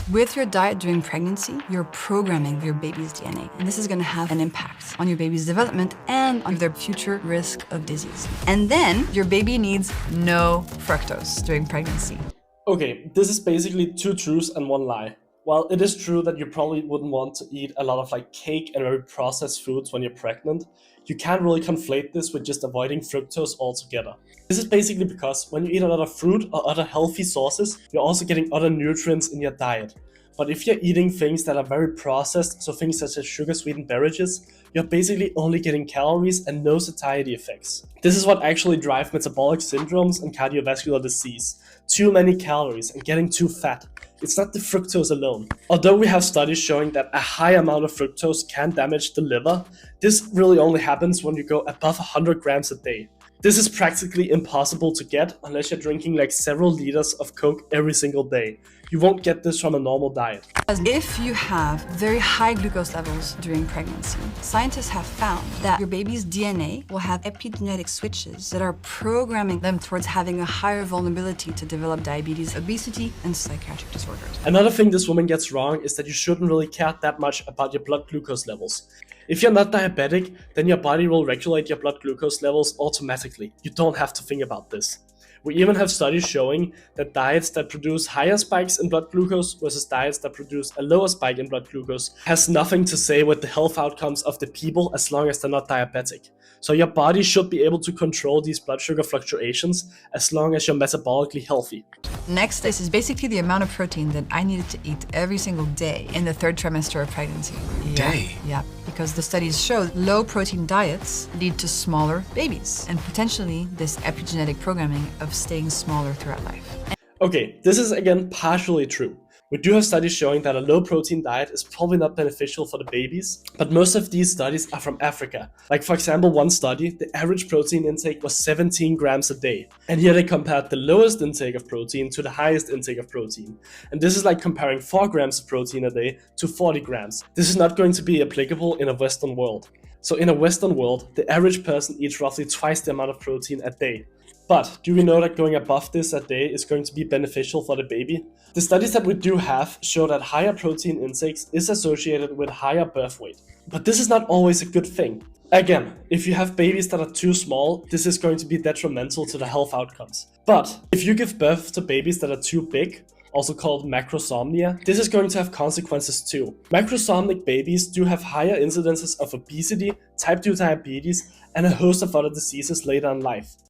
With your diet during pregnancy, you're programming your baby's DNA, and this is going to have an impact on your baby's development and on their future risk of disease. And then your baby needs no fructose during pregnancy. Okay, this is basically two truths and one lie. While it is true that you probably wouldn't want to eat a lot of cake and very processed foods when you're pregnant, you can't really conflate this with just avoiding fructose altogether. This is basically because when you eat a lot of fruit or other healthy sources, you're also getting other nutrients in your diet. But if you're eating things that are very processed, so things such as sugar-sweetened beverages, you're basically only getting calories and no satiety effects. This is what actually drives metabolic syndromes and cardiovascular disease. Too many calories and getting too fat. It's not the fructose alone. Although we have studies showing that a high amount of fructose can damage the liver, this really only happens when you go above 100 grams a day. This is practically impossible to get unless you're drinking several liters of Coke every single day. You won't get this from a normal diet. If you have very high glucose levels during pregnancy, scientists have found that your baby's DNA will have epigenetic switches that are programming them towards having a higher vulnerability to develop diabetes, obesity, and psychiatric disorders. Another thing this woman gets wrong is that you shouldn't really care that much about your blood glucose levels. If you're not diabetic, then your body will regulate your blood glucose levels automatically. You don't have to think about this. We even have studies showing that diets that produce higher spikes in blood glucose versus diets that produce a lower spike in blood glucose has nothing to say with the health outcomes of the people as long as they're not diabetic. So your body should be able to control these blood sugar fluctuations as long as you're metabolically healthy. Next, this is basically the amount of protein that I needed to eat every single day in the third trimester of pregnancy. Yeah, because the studies show low protein diets lead to smaller babies and potentially this epigenetic programming of staying smaller throughout life. Okay, this is again partially true. We do have studies showing that a low protein diet is probably not beneficial for the babies, but most of these studies are from Africa. For example, one study, the average protein intake was 17 grams a day. And here they compared the lowest intake of protein to the highest intake of protein. And this is like comparing 4 grams of protein a day to 40 grams. This is not going to be applicable in a Western world. So in a Western world, the average person eats roughly twice the amount of protein a day. But do we know that going above this a day is going to be beneficial for the baby? The studies that we do have show that higher protein intakes is associated with higher birth weight. But this is not always a good thing. Again, if you have babies that are too small, this is going to be detrimental to the health outcomes. But if you give birth to babies that are too big, also called macrosomnia, this is going to have consequences too. Macrosomnic babies do have higher incidences of obesity, type 2 diabetes, and a host of other diseases later in life.